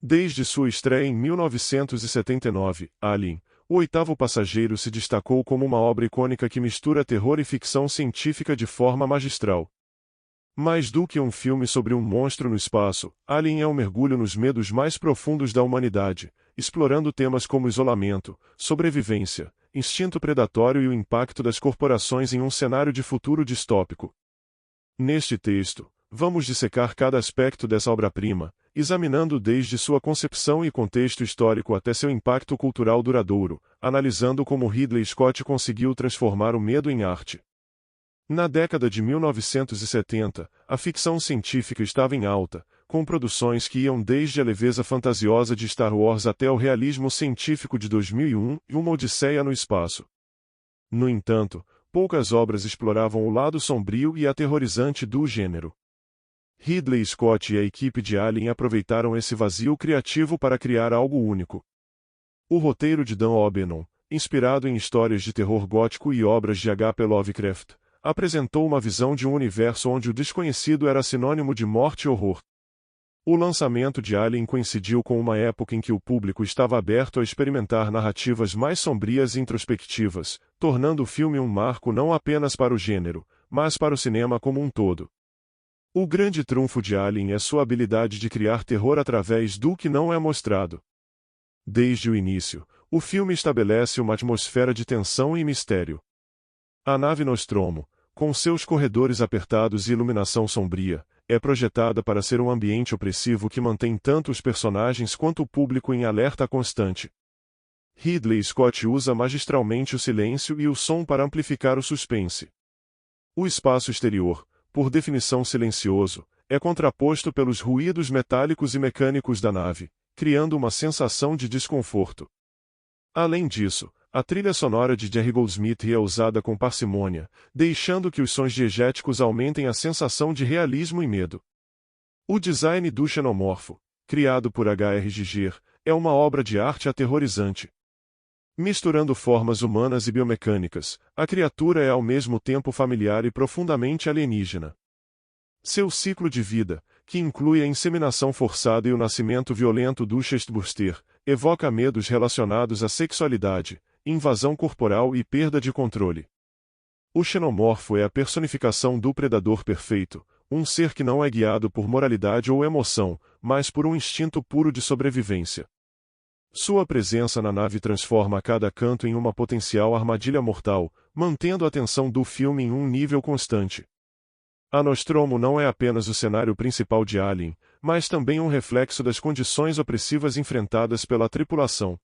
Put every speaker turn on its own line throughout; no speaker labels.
Desde sua estreia em 1979, Alien, o oitavo passageiro se destacou como uma obra icônica que mistura terror e ficção científica de forma magistral. Mais do que um filme sobre um monstro no espaço, Alien é um mergulho nos medos mais profundos da humanidade, explorando temas como isolamento, sobrevivência, instinto predatório e o impacto das corporações em um cenário de futuro distópico. Neste texto, vamos dissecar cada aspecto dessa obra-prima, examinando desde sua concepção e contexto histórico até seu impacto cultural duradouro, analisando como Ridley Scott conseguiu transformar o medo em arte. Na década de 1970, a ficção científica estava em alta, com produções que iam desde a leveza fantasiosa de Star Wars até o realismo científico de 2001 e Uma Odisseia no Espaço. No entanto, poucas obras exploravam o lado sombrio e aterrorizante do gênero. Ridley Scott e a equipe de Alien aproveitaram esse vazio criativo para criar algo único. O roteiro de Dan O'Bannon, inspirado em histórias de terror gótico e obras de H.P. Lovecraft, apresentou uma visão de um universo onde o desconhecido era sinônimo de morte e horror. O lançamento de Alien coincidiu com uma época em que o público estava aberto a experimentar narrativas mais sombrias e introspectivas, tornando o filme um marco não apenas para o gênero, mas para o cinema como um todo. O grande trunfo de Alien é sua habilidade de criar terror através do que não é mostrado. Desde o início, o filme estabelece uma atmosfera de tensão e mistério. A nave Nostromo, com seus corredores apertados e iluminação sombria, é projetada para ser um ambiente opressivo que mantém tanto os personagens quanto o público em alerta constante. Ridley Scott usa magistralmente o silêncio e o som para amplificar o suspense. O espaço exterior, por definição silencioso, é contraposto pelos ruídos metálicos e mecânicos da nave, criando uma sensação de desconforto. Além disso, a trilha sonora de Jerry Goldsmith é usada com parcimônia, deixando que os sons diegéticos aumentem a sensação de realismo e medo. O design do xenomorfo, criado por H.R. Giger, é uma obra de arte aterrorizante. Misturando formas humanas e biomecânicas, a criatura é ao mesmo tempo familiar e profundamente alienígena. Seu ciclo de vida, que inclui a inseminação forçada e o nascimento violento do chestburster, evoca medos relacionados à sexualidade, invasão corporal e perda de controle. O xenomorfo é a personificação do predador perfeito, um ser que não é guiado por moralidade ou emoção, mas por um instinto puro de sobrevivência. Sua presença na nave transforma cada canto em uma potencial armadilha mortal, mantendo a atenção do filme em um nível constante. A Nostromo não é apenas o cenário principal de Alien, mas também um reflexo das condições opressivas enfrentadas pela tripulação.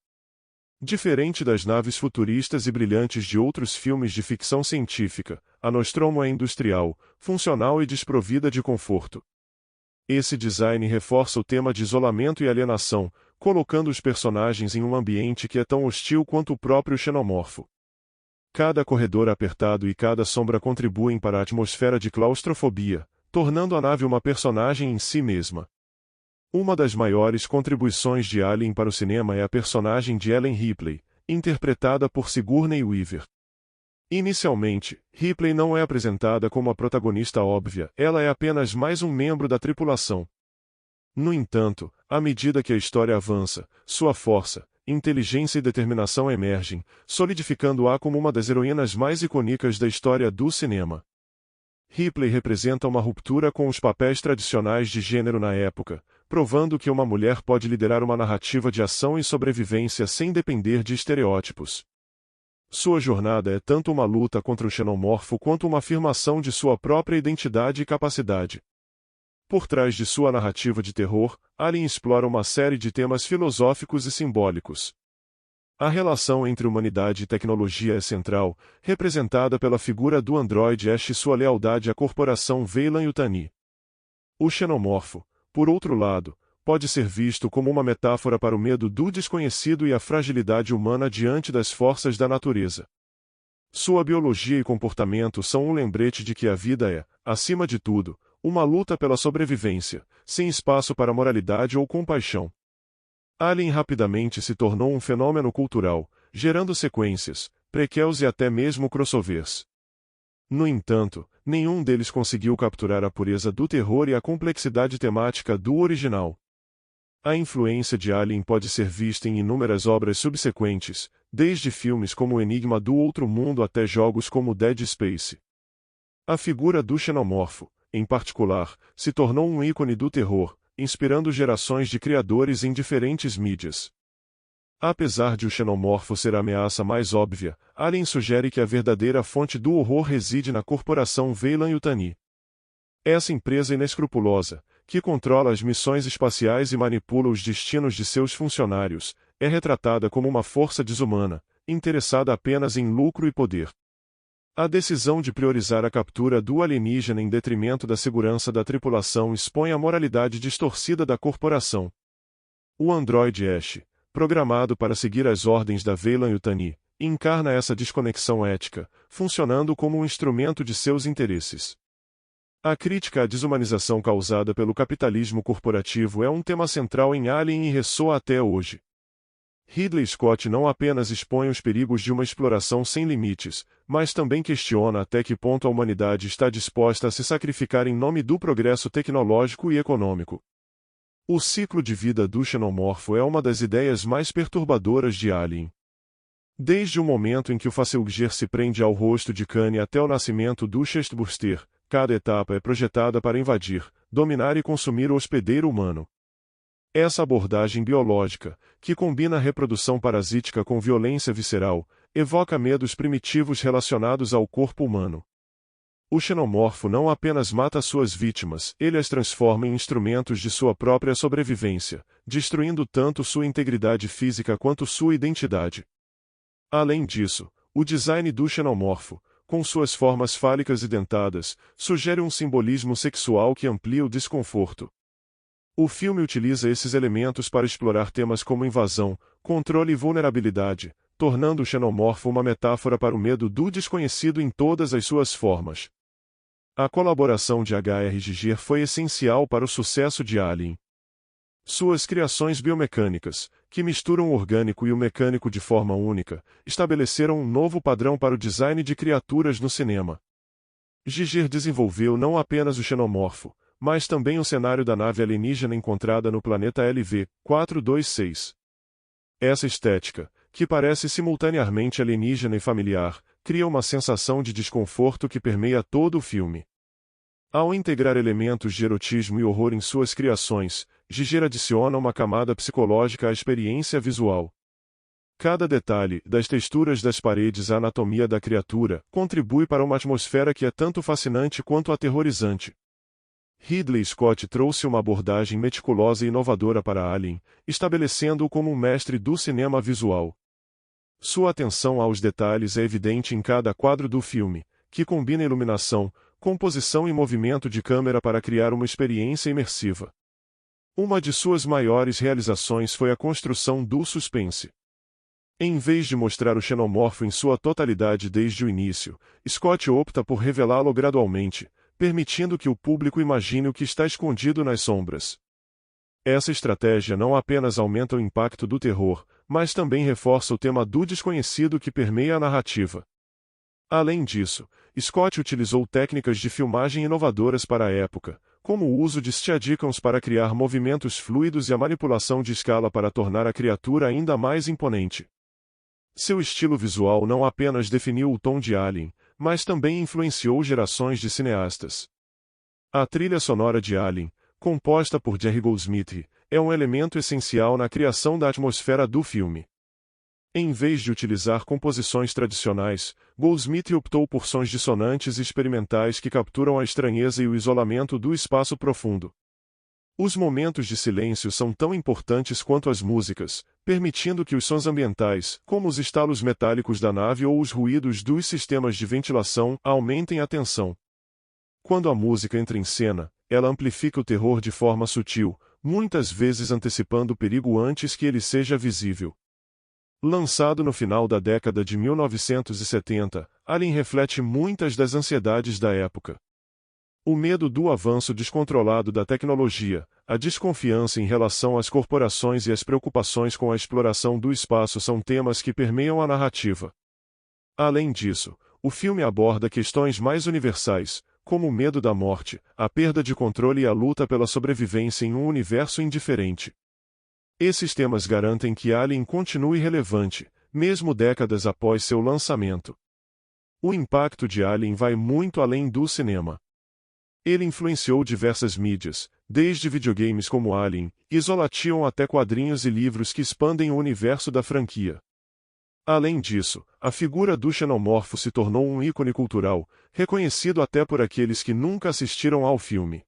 Diferente das naves futuristas e brilhantes de outros filmes de ficção científica, a Nostromo é industrial, funcional e desprovida de conforto. Esse design reforça o tema de isolamento e alienação, colocando os personagens em um ambiente que é tão hostil quanto o próprio xenomorfo. Cada corredor apertado e cada sombra contribuem para a atmosfera de claustrofobia, tornando a nave uma personagem em si mesma. Uma das maiores contribuições de Alien para o cinema é a personagem de Ellen Ripley, interpretada por Sigourney Weaver. Inicialmente, Ripley não é apresentada como a protagonista óbvia, ela é apenas mais um membro da tripulação. No entanto, à medida que a história avança, sua força, inteligência e determinação emergem, solidificando-a como uma das heroínas mais icônicas da história do cinema. Ripley representa uma ruptura com os papéis tradicionais de gênero na época, provando que uma mulher pode liderar uma narrativa de ação e sobrevivência sem depender de estereótipos. Sua jornada é tanto uma luta contra o xenomorfo quanto uma afirmação de sua própria identidade e capacidade. Por trás de sua narrativa de terror, Alien explora uma série de temas filosóficos e simbólicos. A relação entre humanidade e tecnologia é central, representada pela figura do androide Ash e sua lealdade à corporação Weyland-Yutani. O xenomorfo, por outro lado, pode ser visto como uma metáfora para o medo do desconhecido e a fragilidade humana diante das forças da natureza. Sua biologia e comportamento são um lembrete de que a vida é, acima de tudo, uma luta pela sobrevivência, sem espaço para moralidade ou compaixão. Alien rapidamente se tornou um fenômeno cultural, gerando sequências, prequels e até mesmo crossovers. No entanto, nenhum deles conseguiu capturar a pureza do terror e a complexidade temática do original. A influência de Alien pode ser vista em inúmeras obras subsequentes, desde filmes como O Enigma do Outro Mundo até jogos como Dead Space. A figura do xenomorfo, em particular, se tornou um ícone do terror, inspirando gerações de criadores em diferentes mídias. Apesar de o xenomorfo ser a ameaça mais óbvia, Alien sugere que a verdadeira fonte do horror reside na corporação Weyland-Yutani. Essa empresa inescrupulosa, que controla as missões espaciais e manipula os destinos de seus funcionários, é retratada como uma força desumana, interessada apenas em lucro e poder. A decisão de priorizar a captura do alienígena em detrimento da segurança da tripulação expõe a moralidade distorcida da corporação. O androide Ash, programado para seguir as ordens da Weyland-Yutani, encarna essa desconexão ética, funcionando como um instrumento de seus interesses. A crítica à desumanização causada pelo capitalismo corporativo é um tema central em Alien e ressoa até hoje. Ridley Scott não apenas expõe os perigos de uma exploração sem limites, mas também questiona até que ponto a humanidade está disposta a se sacrificar em nome do progresso tecnológico e econômico. O ciclo de vida do xenomorfo é uma das ideias mais perturbadoras de Alien. Desde o momento em que o facilger se prende ao rosto de Kane até o nascimento do Chestburster, cada etapa é projetada para invadir, dominar e consumir o hospedeiro humano. Essa abordagem biológica, que combina reprodução parasítica com violência visceral, evoca medos primitivos relacionados ao corpo humano. O xenomorfo não apenas mata suas vítimas, ele as transforma em instrumentos de sua própria sobrevivência, destruindo tanto sua integridade física quanto sua identidade. Além disso, o design do xenomorfo, com suas formas fálicas e dentadas, sugere um simbolismo sexual que amplia o desconforto. O filme utiliza esses elementos para explorar temas como invasão, controle e vulnerabilidade, tornando o xenomorfo uma metáfora para o medo do desconhecido em todas as suas formas. A colaboração de H.R. Giger foi essencial para o sucesso de Alien. Suas criações biomecânicas, que misturam o orgânico e o mecânico de forma única, estabeleceram um novo padrão para o design de criaturas no cinema. Giger desenvolveu não apenas o xenomorfo, mas também o cenário da nave alienígena encontrada no planeta LV-426. Essa estética, que parece simultaneamente alienígena e familiar, cria uma sensação de desconforto que permeia todo o filme. Ao integrar elementos de erotismo e horror em suas criações, Giger adiciona uma camada psicológica à experiência visual. Cada detalhe, das texturas das paredes à anatomia da criatura, contribui para uma atmosfera que é tanto fascinante quanto aterrorizante. Ridley Scott trouxe uma abordagem meticulosa e inovadora para Alien, estabelecendo-o como um mestre do cinema visual. Sua atenção aos detalhes é evidente em cada quadro do filme, que combina iluminação, composição e movimento de câmera para criar uma experiência imersiva. Uma de suas maiores realizações foi a construção do suspense. Em vez de mostrar o xenomorfo em sua totalidade desde o início, Scott opta por revelá-lo gradualmente, permitindo que o público imagine o que está escondido nas sombras. Essa estratégia não apenas aumenta o impacto do terror, mas também reforça o tema do desconhecido que permeia a narrativa. Além disso, Scott utilizou técnicas de filmagem inovadoras para a época, como o uso de Steadicams para criar movimentos fluidos e a manipulação de escala para tornar a criatura ainda mais imponente. Seu estilo visual não apenas definiu o tom de Alien, mas também influenciou gerações de cineastas. A trilha sonora de Alien, composta por Jerry Goldsmith, é um elemento essencial na criação da atmosfera do filme. Em vez de utilizar composições tradicionais, Goldsmith optou por sons dissonantes e experimentais que capturam a estranheza e o isolamento do espaço profundo. Os momentos de silêncio são tão importantes quanto as músicas, permitindo que os sons ambientais, como os estalos metálicos da nave ou os ruídos dos sistemas de ventilação, aumentem a tensão. Quando a música entra em cena, ela amplifica o terror de forma sutil, muitas vezes antecipando o perigo antes que ele seja visível. Lançado no final da década de 1970, Alien reflete muitas das ansiedades da época. O medo do avanço descontrolado da tecnologia, a desconfiança em relação às corporações e as preocupações com a exploração do espaço são temas que permeiam a narrativa. Além disso, o filme aborda questões mais universais, como o medo da morte, a perda de controle e a luta pela sobrevivência em um universo indiferente. Esses temas garantem que Alien continue relevante, mesmo décadas após seu lançamento. O impacto de Alien vai muito além do cinema. Ele influenciou diversas mídias, desde videogames como Alien, Isolation até quadrinhos e livros que expandem o universo da franquia. Além disso, a figura do xenomorfo se tornou um ícone cultural, reconhecido até por aqueles que nunca assistiram ao filme.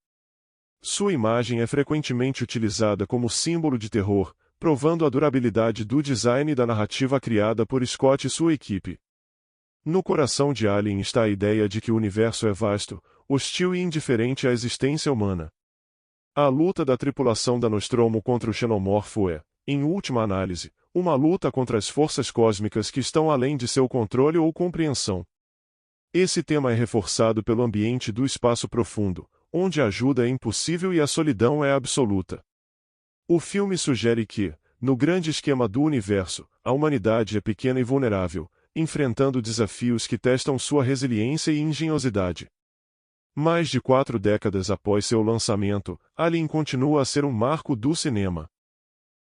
Sua imagem é frequentemente utilizada como símbolo de terror, provando a durabilidade do design e da narrativa criada por Scott e sua equipe. No coração de Alien está a ideia de que o universo é vasto, hostil e indiferente à existência humana. A luta da tripulação da Nostromo contra o xenomorfo é, em última análise, uma luta contra as forças cósmicas que estão além de seu controle ou compreensão. Esse tema é reforçado pelo ambiente do espaço profundo, onde a ajuda é impossível e a solidão é absoluta. O filme sugere que, no grande esquema do universo, a humanidade é pequena e vulnerável, enfrentando desafios que testam sua resiliência e engenhosidade. Mais de 4 décadas após seu lançamento, Alien continua a ser um marco do cinema.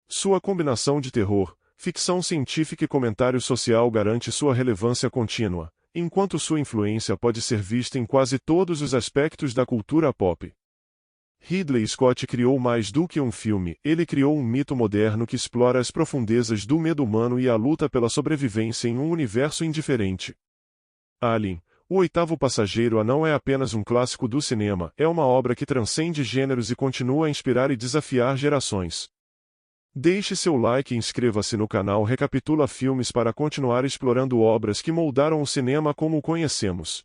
Sua combinação de terror, ficção científica e comentário social garante sua relevância contínua, enquanto sua influência pode ser vista em quase todos os aspectos da cultura pop. Ridley Scott criou mais do que um filme, ele criou um mito moderno que explora as profundezas do medo humano e a luta pela sobrevivência em um universo indiferente. Alien, o oitavo passageiro não é apenas um clássico do cinema, é uma obra que transcende gêneros e continua a inspirar e desafiar gerações. Deixe seu like e inscreva-se no canal Recapitula Filmes para continuar explorando obras que moldaram o cinema como o conhecemos.